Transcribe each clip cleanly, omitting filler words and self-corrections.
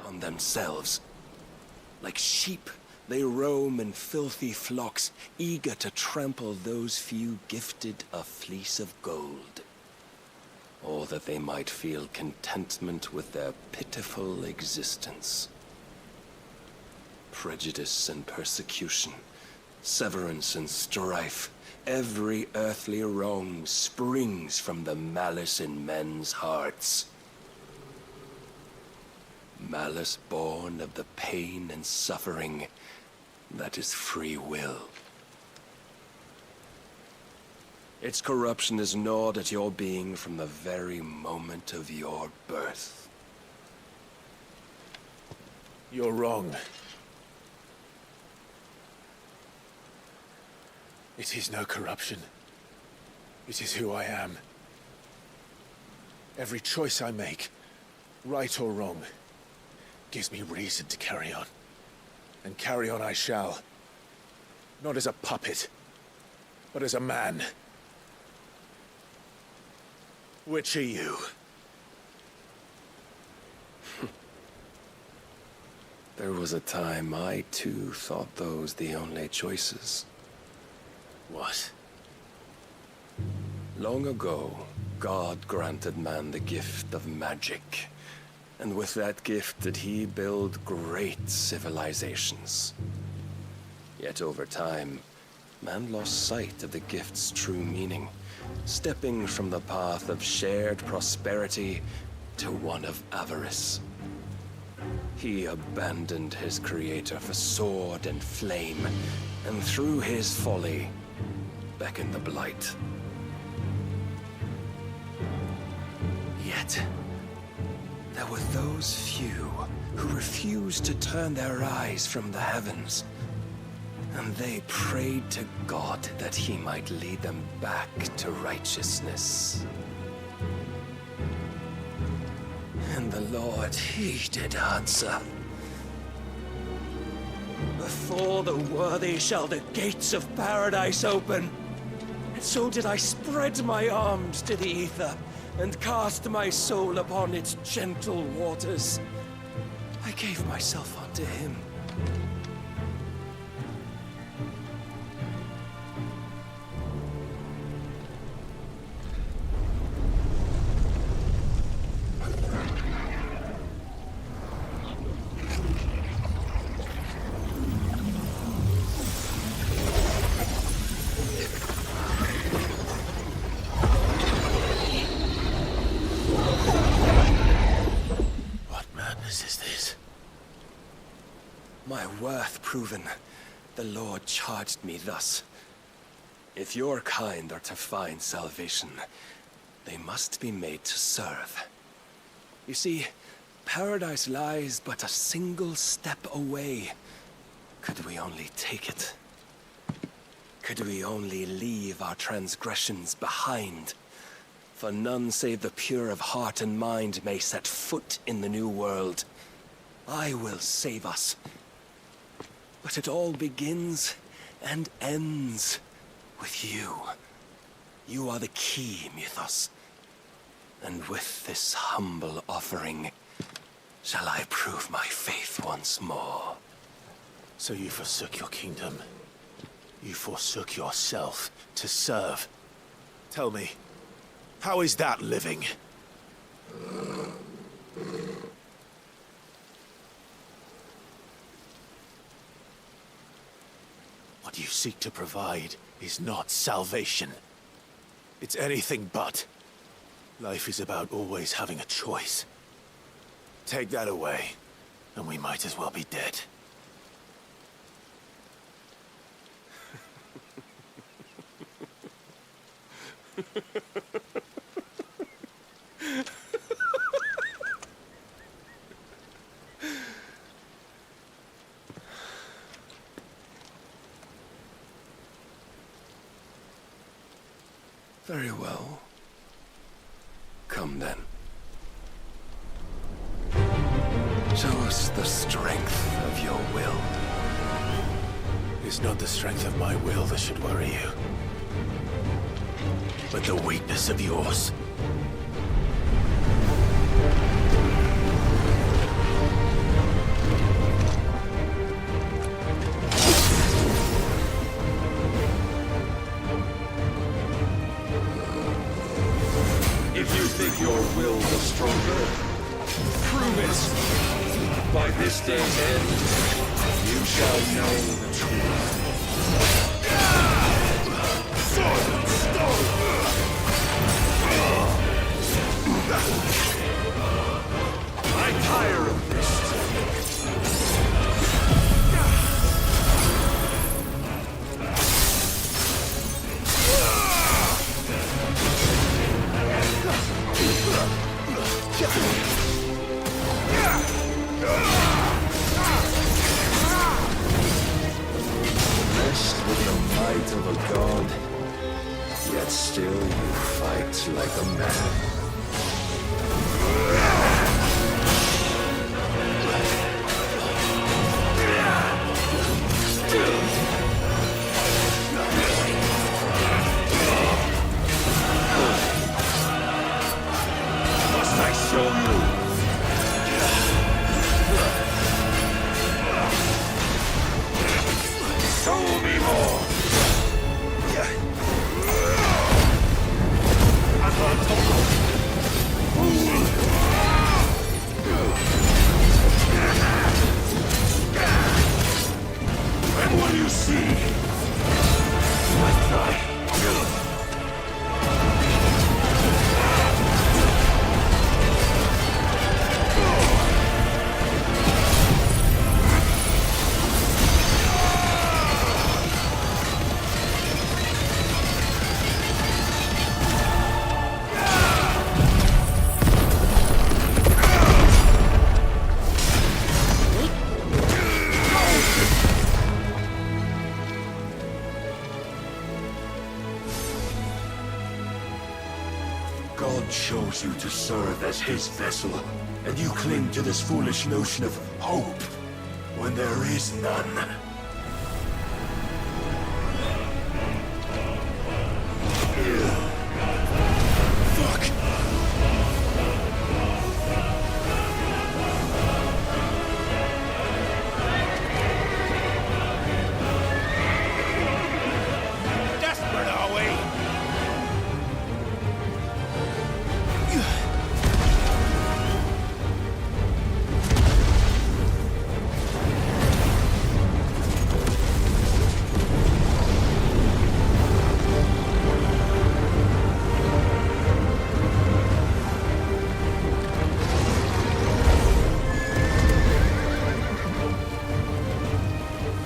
on themselves. Like sheep, they roam in filthy flocks, eager to trample those few gifted a fleece of gold. Or that they might feel contentment with their pitiful existence. Prejudice and persecution, severance and strife, every earthly wrong springs from the malice in men's hearts. Malice born of the pain and suffering that is free will. Its corruption is gnawed at your being from the very moment of your birth. You're wrong. It is no corruption. It is who I am. Every choice I make, right or wrong, gives me reason to carry on. And carry on I shall. Not as a puppet, but as a man. Which are you? There was a time I too thought those the only choices. What? Long ago, God granted man the gift of magic. And with that gift did he build great civilizations. Yet over time, man lost sight of the gift's true meaning, stepping from the path of shared prosperity to one of avarice. He abandoned his creator for sword and flame, and through his folly, beckoned the blight. Yet, there were those few who refused to turn their eyes from the heavens, and they prayed to God that he might lead them back to righteousness. And the Lord, he did answer. Before the worthy shall the gates of paradise open. And so did I spread my arms to the ether, and cast my soul upon its gentle waters. I gave myself unto him. My worth proven, the Lord charged me thus. If your kind are to find salvation, they must be made to serve. You see, paradise lies but a single step away. Could we only take it? Could we only leave our transgressions behind? For none save the pure of heart and mind may set foot in the new world. I will save us. But it all begins and ends with you. You are the key, Mythos. And with this humble offering, shall I prove my faith once more. So you forsook your kingdom. You forsook yourself to serve. Tell me, how is that living? What you seek to provide is not salvation. It's anything but. Life is about always having a choice. Take that away, and we might as well be dead. Very well. Come then. Show us the strength of your will. It's not the strength of my will that should worry you, but the weakness of yours. your will the stronger? Prove it! By this day's end, you shall know the truth. Sword and stone! I tire of this. Blessed with the might of a god, yet still you fight like a man. Must I show you? Show me more! And what do you see? What the? God chose you to serve as his vessel, and you cling to this foolish notion of hope when there is none. Fuck! Desperate, are we?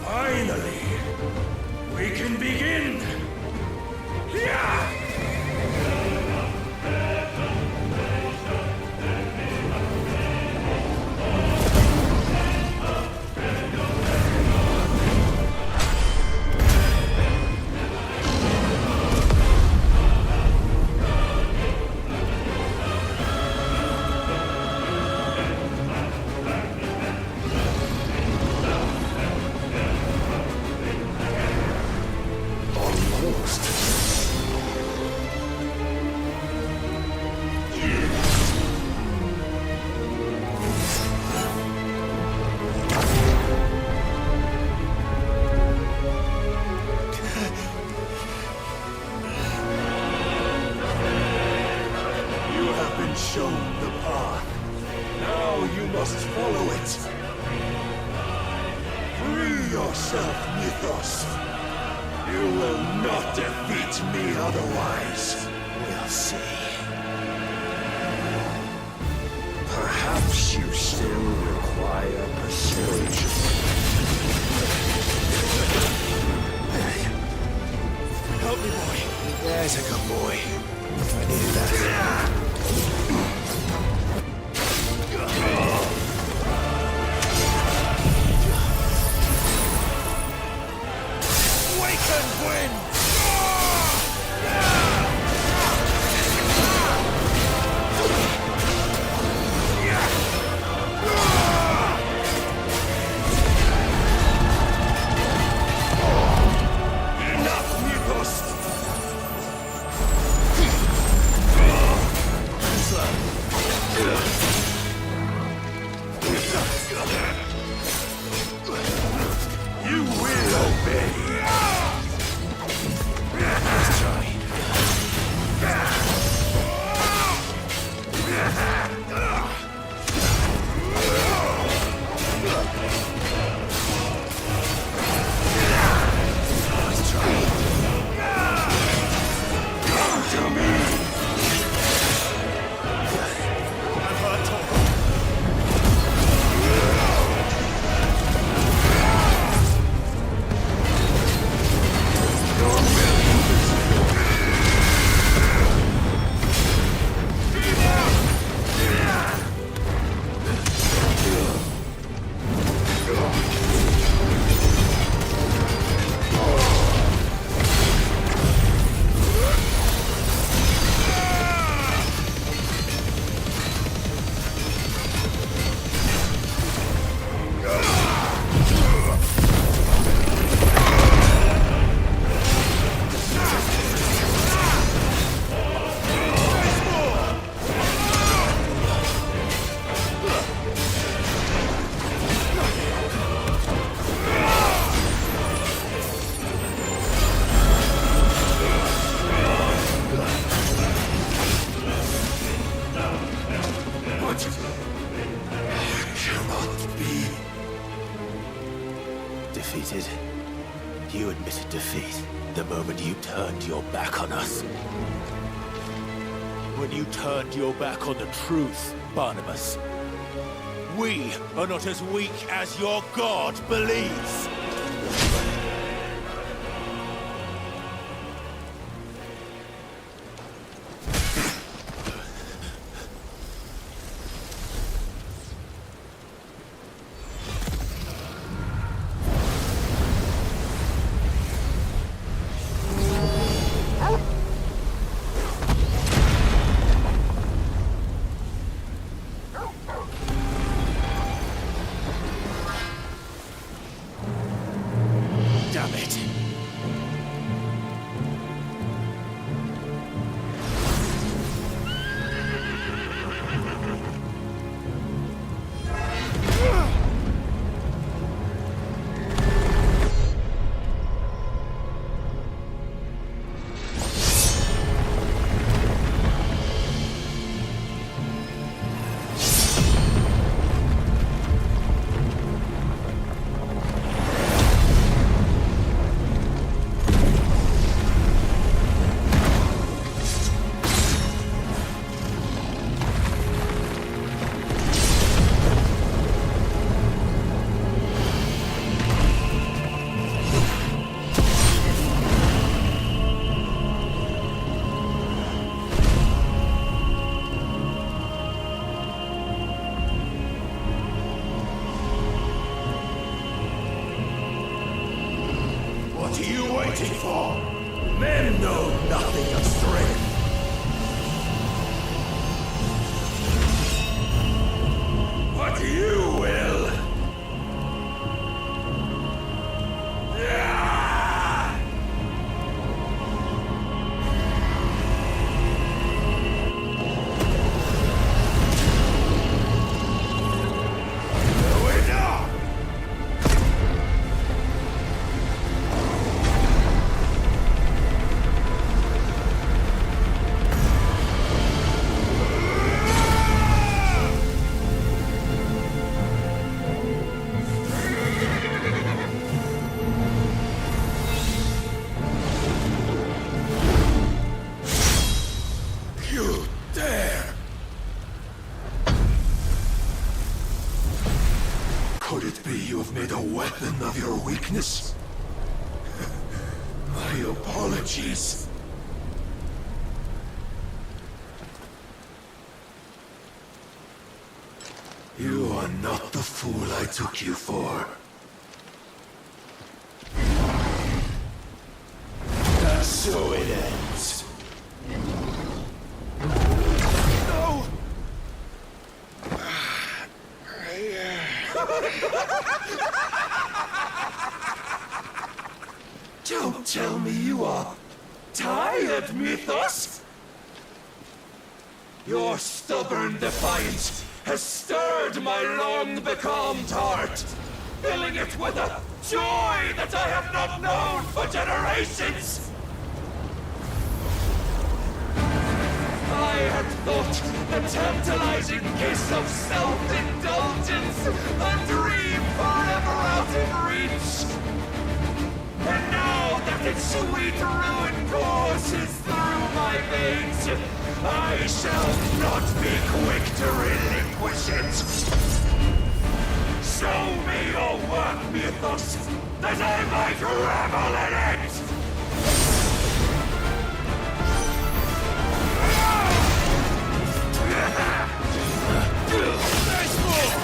Finally, we can begin! Yeah! Shown the path. Now you must follow it. Free yourself, Mythos. You will not defeat me otherwise. We'll see. Perhaps you still require persuasion. Help me, boy. There's a good boy. I needed that. Awaken, wind! Enough, Mythos! You will obey. Let's try. That cannot be. Defeated? You admitted defeat the moment you turned your back on us. When you turned your back on the truth, Barnabas. We are not as weak as your God believes. Damn it! What are you waiting for? Men know nothing of strength. What you will. Could it be you have made a weapon of your weakness? My apologies. You are not the fool I took you for. And so it ends. No! Don't tell me you are tired, Mythos! Your stubborn defiance has stirred my long-becalmed heart, filling it with a joy that I have not known for generations! I had thought the tantalizing kiss of self-indulgence a dream forever out of reach. And now that its sweet ruin courses through my veins, I shall not be quick to relinquish it. Show me your work, Mythos, that I might revel in it! There's more!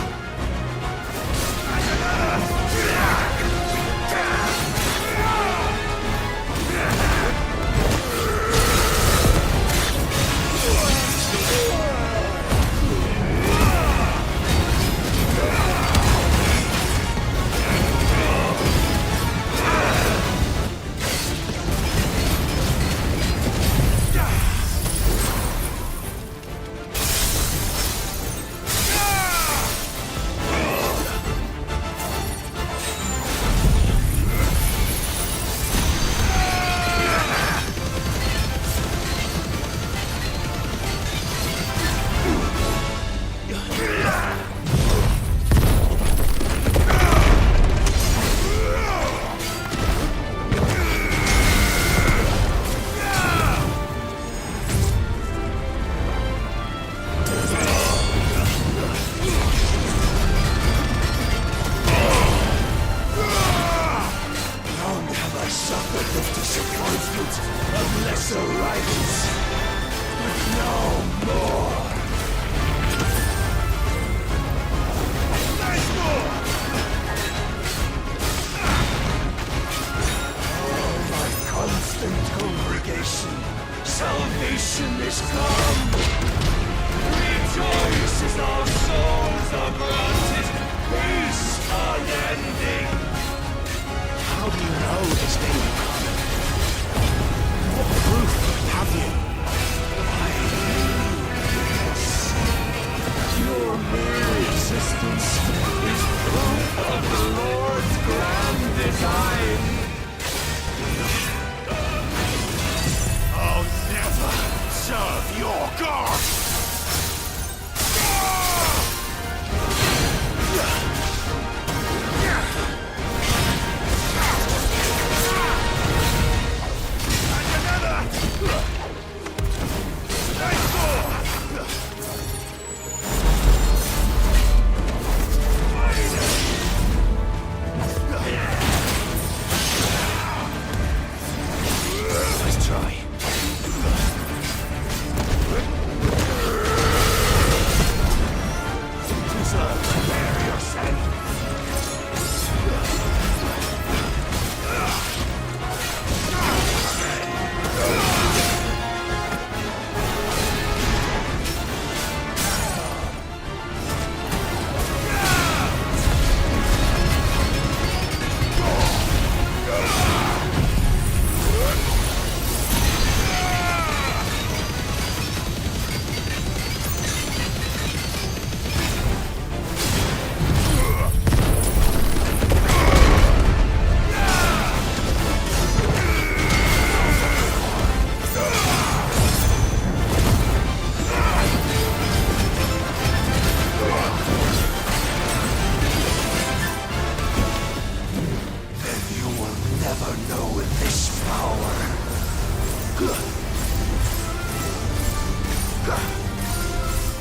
know this day will come. What proof have you? Your mere existence is proof of the Lord's grand design. I'll never serve your god! Nice try. Prepare yourself.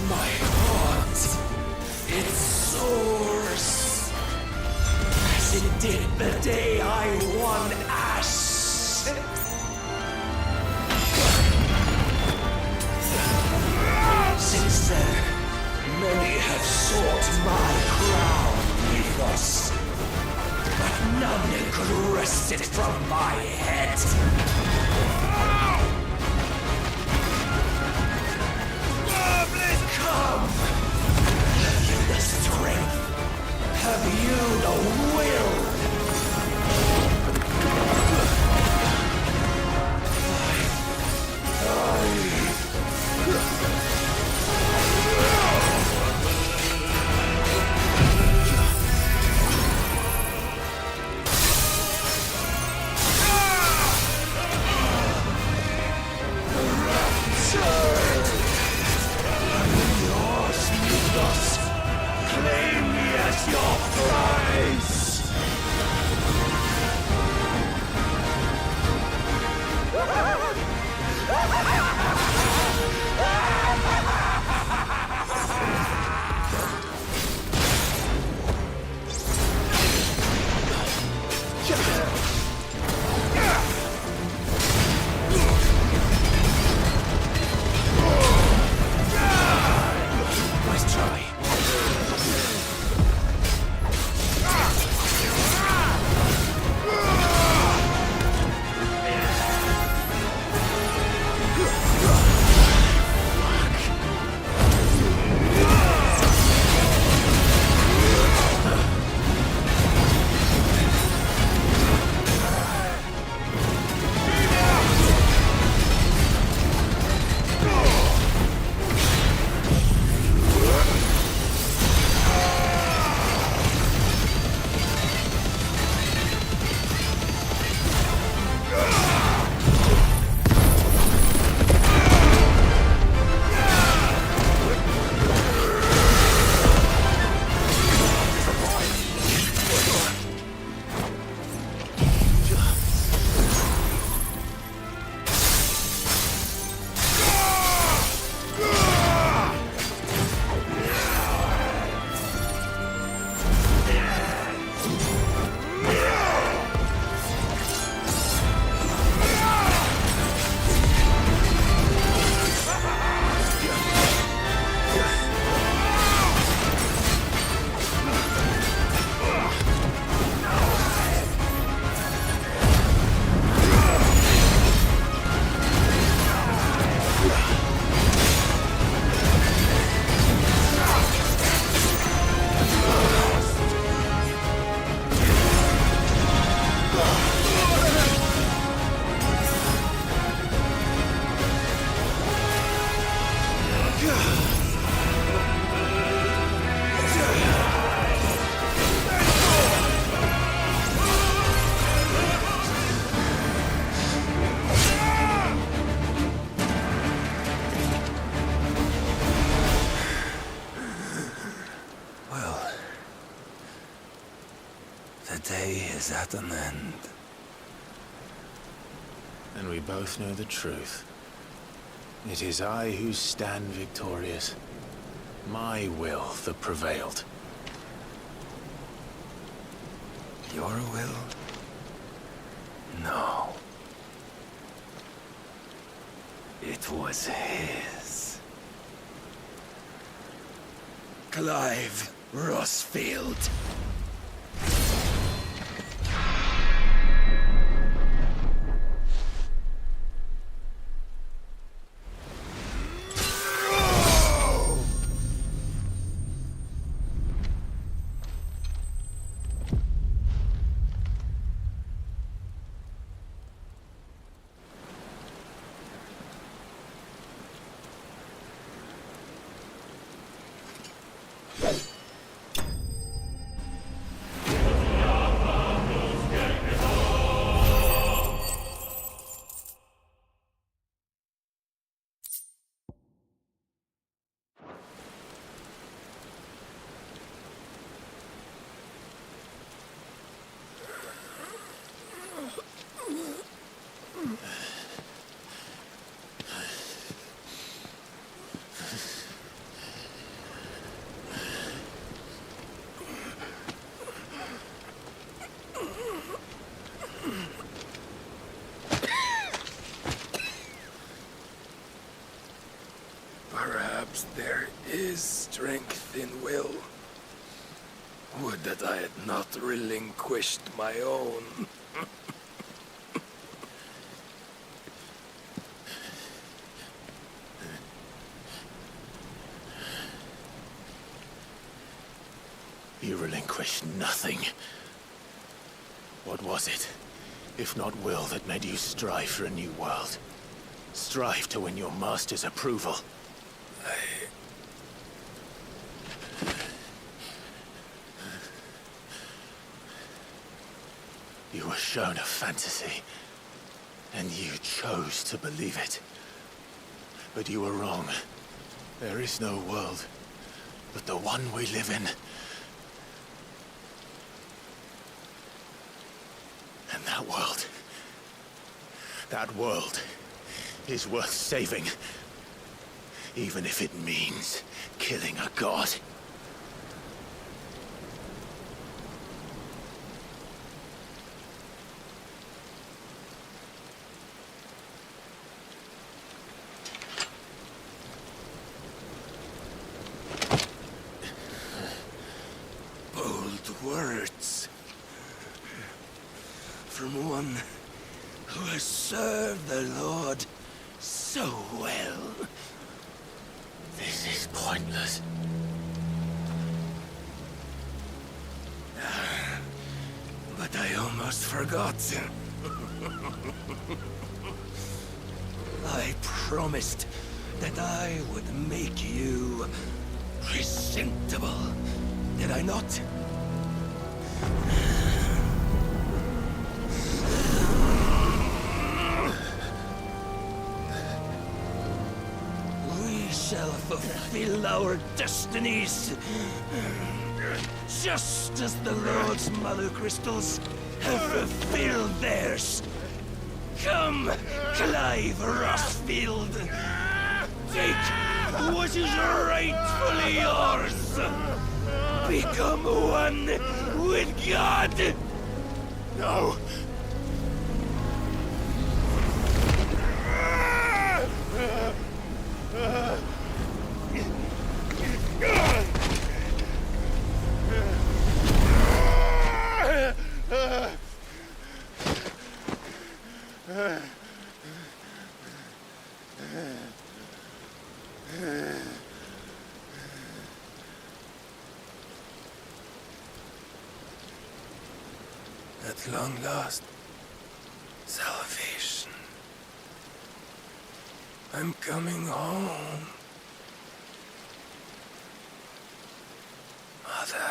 My heart, it soars, as it did the day I won Ash. Since then, many have sought my crown, Mythos, but none could wrest it from my head. Come! Have you the strength? Have you the will? Claim me as your prize! Nice try. day is at an end. And we both know the truth. It is I who stand victorious. My will that prevailed. Your will? No. It was his. Clive Rossfield. Perhaps there is strength in will. Would that I had not relinquished my own. You relinquished nothing. What was it, if not will, that made you strive for a new world? Strive to win your master's approval? You were shown a fantasy, and you chose to believe it. But you were wrong. There is no world, but the one we live in. And that world is worth saving, even if it means killing a god. Bold words. From one who has served the Lord so well. This is pointless. But I almost forgot. I promised that I would make you presentable. Did I not? We shall fulfill our destinies, just as the Lord's Mother Crystals have fulfilled theirs. Come, Clive Rossfield. Take what is rightfully yours. Become one with God. No! At long last, salvation. I'm coming home. Mother.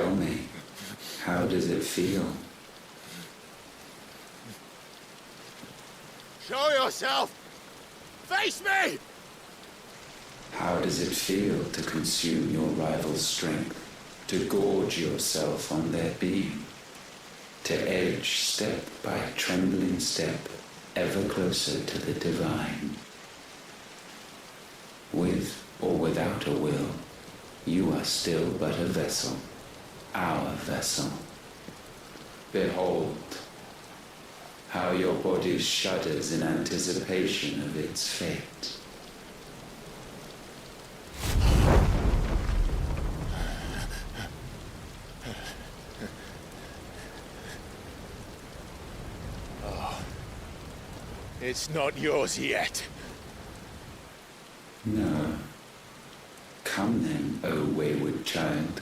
Tell me, how does it feel? Show yourself! Face me! How does it feel to consume your rival's strength, to gorge yourself on their beam, to edge step by trembling step ever closer to the divine? With or without a will, you are still but a vessel, our vessel. Behold, how your body shudders in anticipation of its fate. It's not yours yet. No. Come then, O wayward child.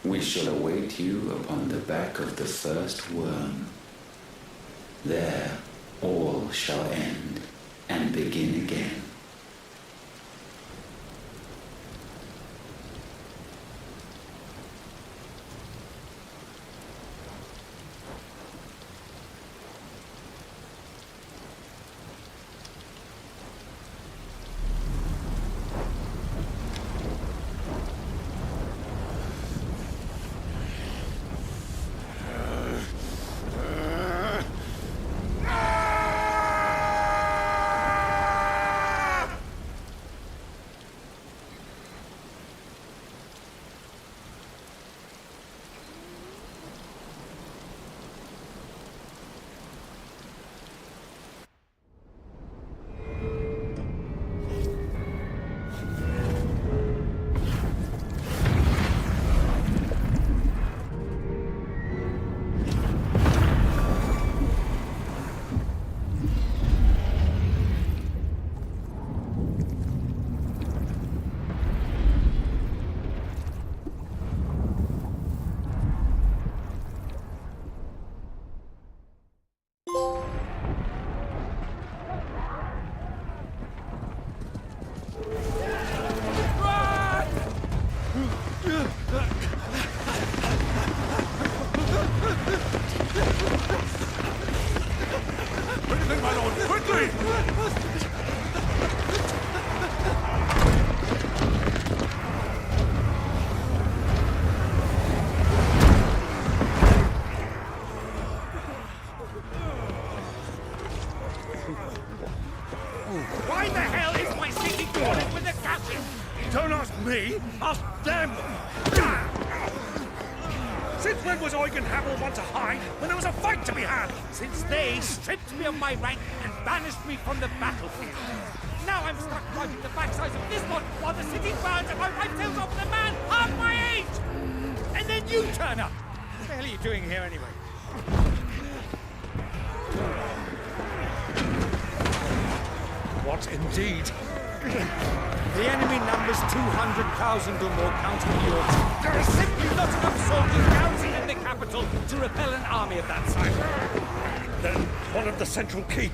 We shall await you upon the back of the first worm. There all shall end and begin again. Why the hell is my city crawling with the captain? Don't ask me, ask them! Since when was Eugen Hamel one to hide when there was a fight to be had? Since they stripped me of my rank and banished me from the battlefield. Now I'm stuck driving the backsides of this one while the city burns and I ride tails off the man half my age! And then you turn up! What the hell are you doing here anyway? What indeed? The enemy numbers 200,000 or more, counting yours. There are simply not enough soldiers garrisoned in the capital to repel an army of that size. Then one of the central keep.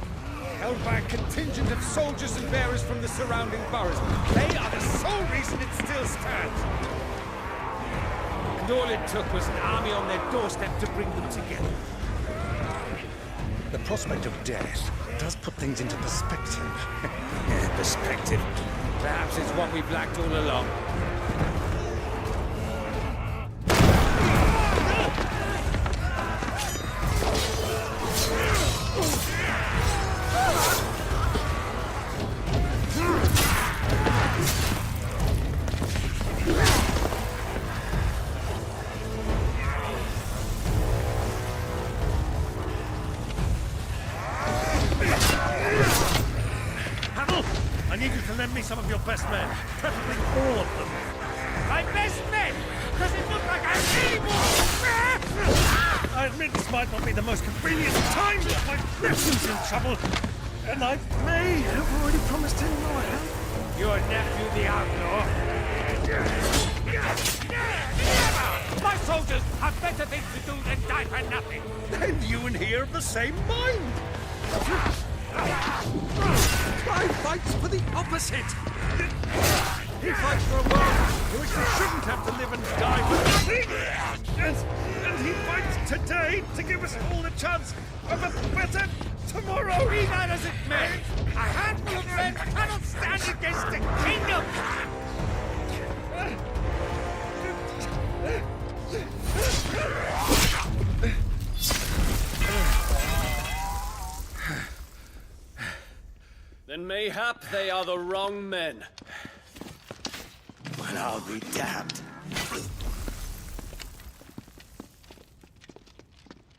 Held by a contingent of soldiers and bearers from the surrounding boroughs. They are the sole reason it still stands. And all it took was an army on their doorstep to bring them together. The prospect of death does put things into perspective. Perspective. Perhaps it's what we've lacked all along. I need you to lend me some of your best men, preferably all of them. My best men! Does it look like I'm able? I admit this might not be the most convenient time, but my nephew's in trouble, and I may have already promised him more help. Your nephew, the outlaw? Never! My soldiers have better things to do than die for nothing. And you and he are of the same mind. Pride fights for the opposite. He fights for a world in which they shouldn't have to live and die for nothing! And he fights today to give us all the chance of a better tomorrow! Be that as it may, a handful of men cannot stand against a kingdom! Then mayhap they are the wrong men. Well, I'll be damned.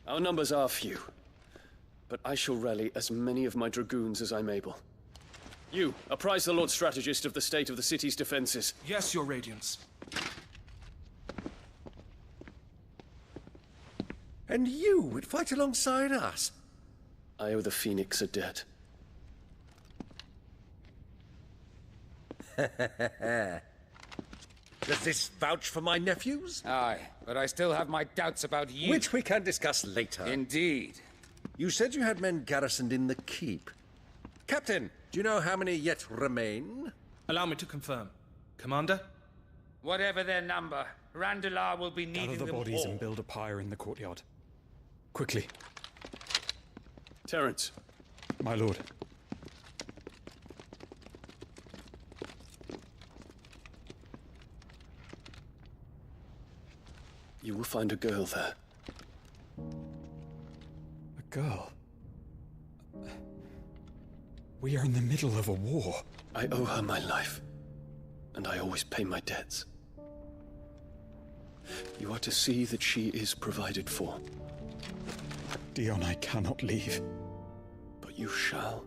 Our numbers are few, but I shall rally as many of my dragoons as I'm able. You, apprise the Lord Strategist of the state of the city's defenses. Yes, Your Radiance. And you would fight alongside us? I owe the Phoenix a debt. Does this vouch for my nephews? Aye, but I still have my doubts about you. Which we can discuss later. Indeed. You said you had men garrisoned in the keep. Captain, do you know how many yet remain? Allow me to confirm. Commander? Whatever their number, Randalar will be needing Gather the them bodies all. and build a pyre in the courtyard. Quickly, Terence, my lord. you will find a girl there. A girl. We are in the middle of a war. I owe her my life, and I always pay my debts. You are to see that she is provided for. Dion, I cannot leave. But you shall.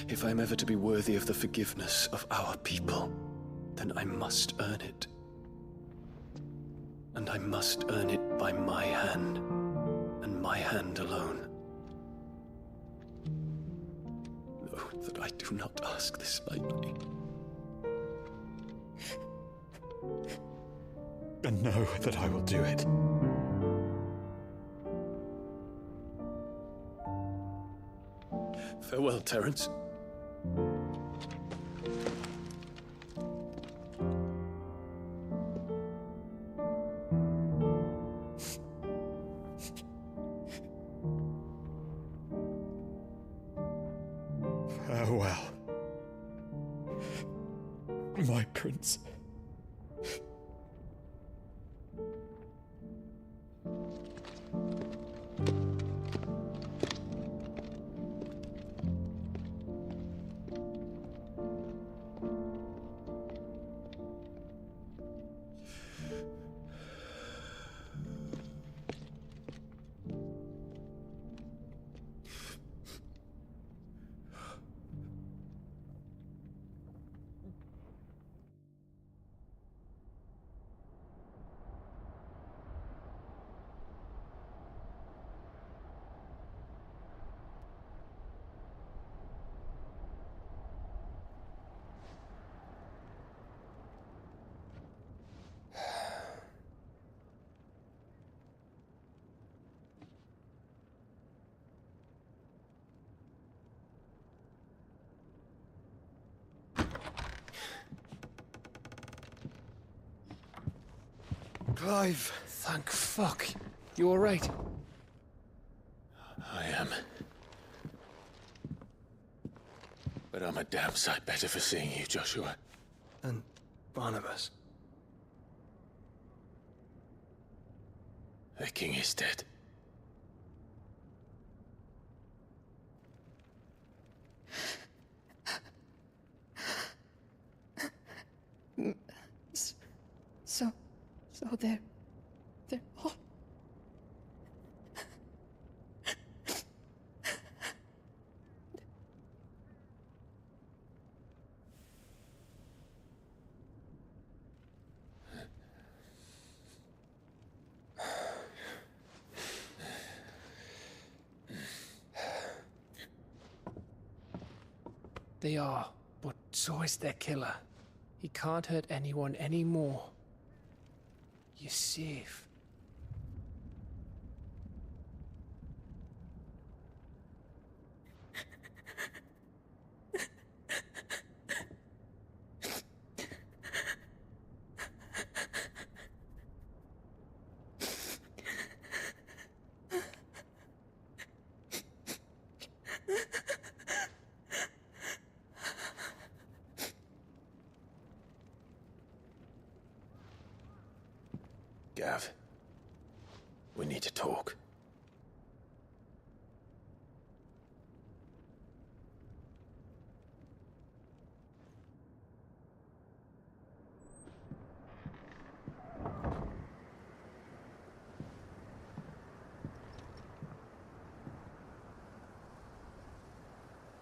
If I am ever to be worthy of the forgiveness of our people, then I must earn it. And I must earn it by my hand, and my hand alone. Know that I do not ask this lightly. And know that I will do it. Farewell, Terence. Farewell, my prince. Clive, Thank fuck. You alright? I am. But I'm a damn sight better for seeing you, Joshua. and Barnabas. The king is dead. So they're all... They are, but so is their killer. He can't hurt anyone anymore. You're safe. Gav, we need to talk.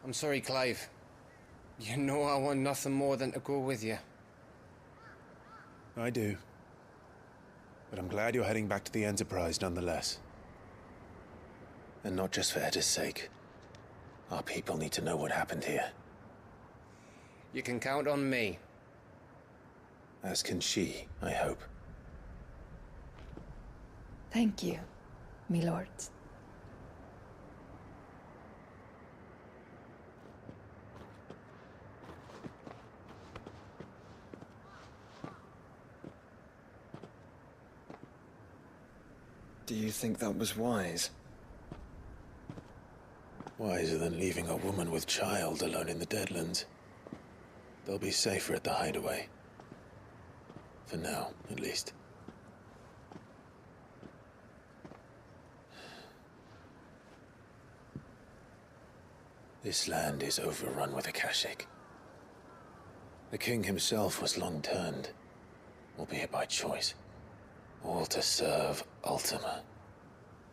I'm sorry, Clive. You know I want nothing more than to go with you. I do. But I'm glad you're heading back to the Enterprise nonetheless. And not just for Edda's sake. Our people need to know what happened here. You can count on me. As can she, I hope. Thank you, my lords. Do you think that was wise? Wiser than leaving a woman with child alone in the Deadlands. They'll be safer at the hideaway. For now, at least. This land is overrun with Akashic. The king himself was long turned, albeit by choice, all to serve Ultima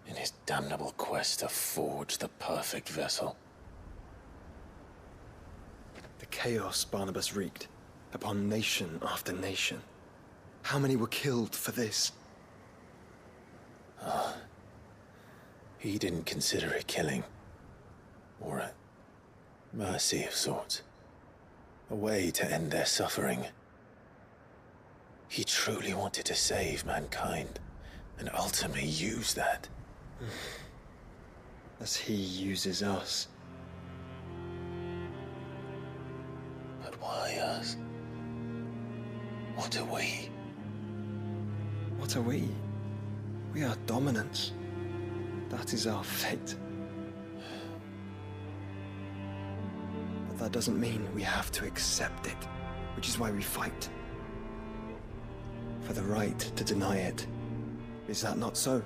in his damnable quest to forge the perfect vessel. The chaos Barnabas wreaked upon nation after nation. How many were killed for this? He didn't consider it killing, or a mercy of sorts. A way to end their suffering. He truly wanted to save mankind, and ultimately used that. As he uses us. But why us? What are we? What are we? We are dominance. That is our fate. But that doesn't mean we have to accept it, which is why we fight. For the right to deny it. Is that not so?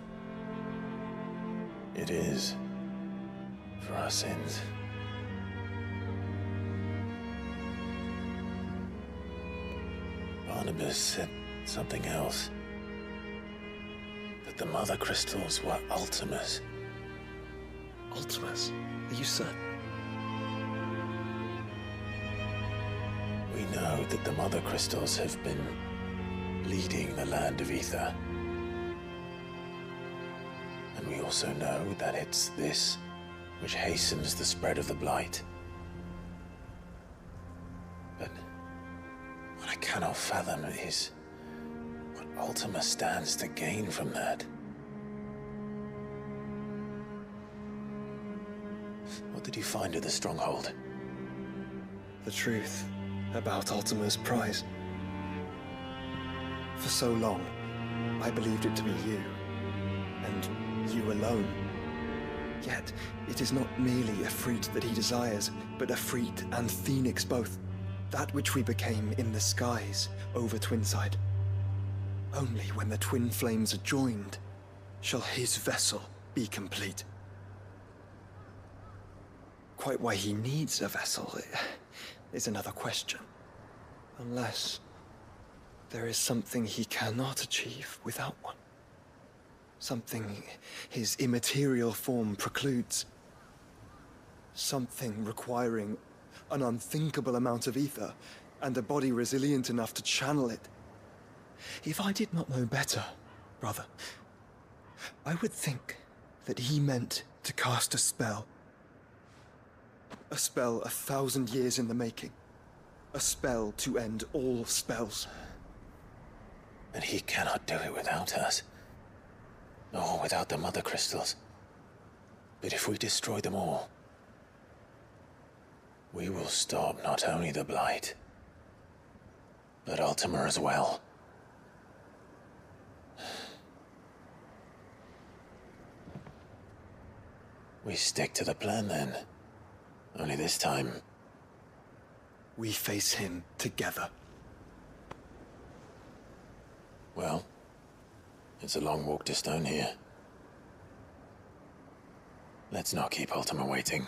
It is. For our sins. Barnabas said something else. That the Mother Crystals were Ultimas. Ultimas? Are you certain? We know that the Mother Crystals have been leading the land of Ether. And we also know that it's this which hastens the spread of the Blight. But what I cannot fathom is what Ultima stands to gain from that. What did you find at the Stronghold? The truth about Ultima's prize. For so long, I believed it to be you, and you alone. Yet, it is not merely a freed that he desires, but a freed and phoenix both. That which we became in the skies over Twinside. Only when the twin flames are joined shall his vessel be complete. Quite why he needs a vessel is another question. Unless there is something he cannot achieve without one. Something his immaterial form precludes. Something requiring an unthinkable amount of ether and a body resilient enough to channel it. If I did not know better, brother, I would think that he meant to cast a spell. A spell 1,000 years in the making. A spell to end all spells. And he cannot do it without us. Nor without the Mother Crystals. But if we destroy them all, we will stop not only the Blight, but Ultima as well. We stick to the plan then, Only this time... we face him together. Well, it's a long walk to Stone here. Let's not keep Ultima waiting.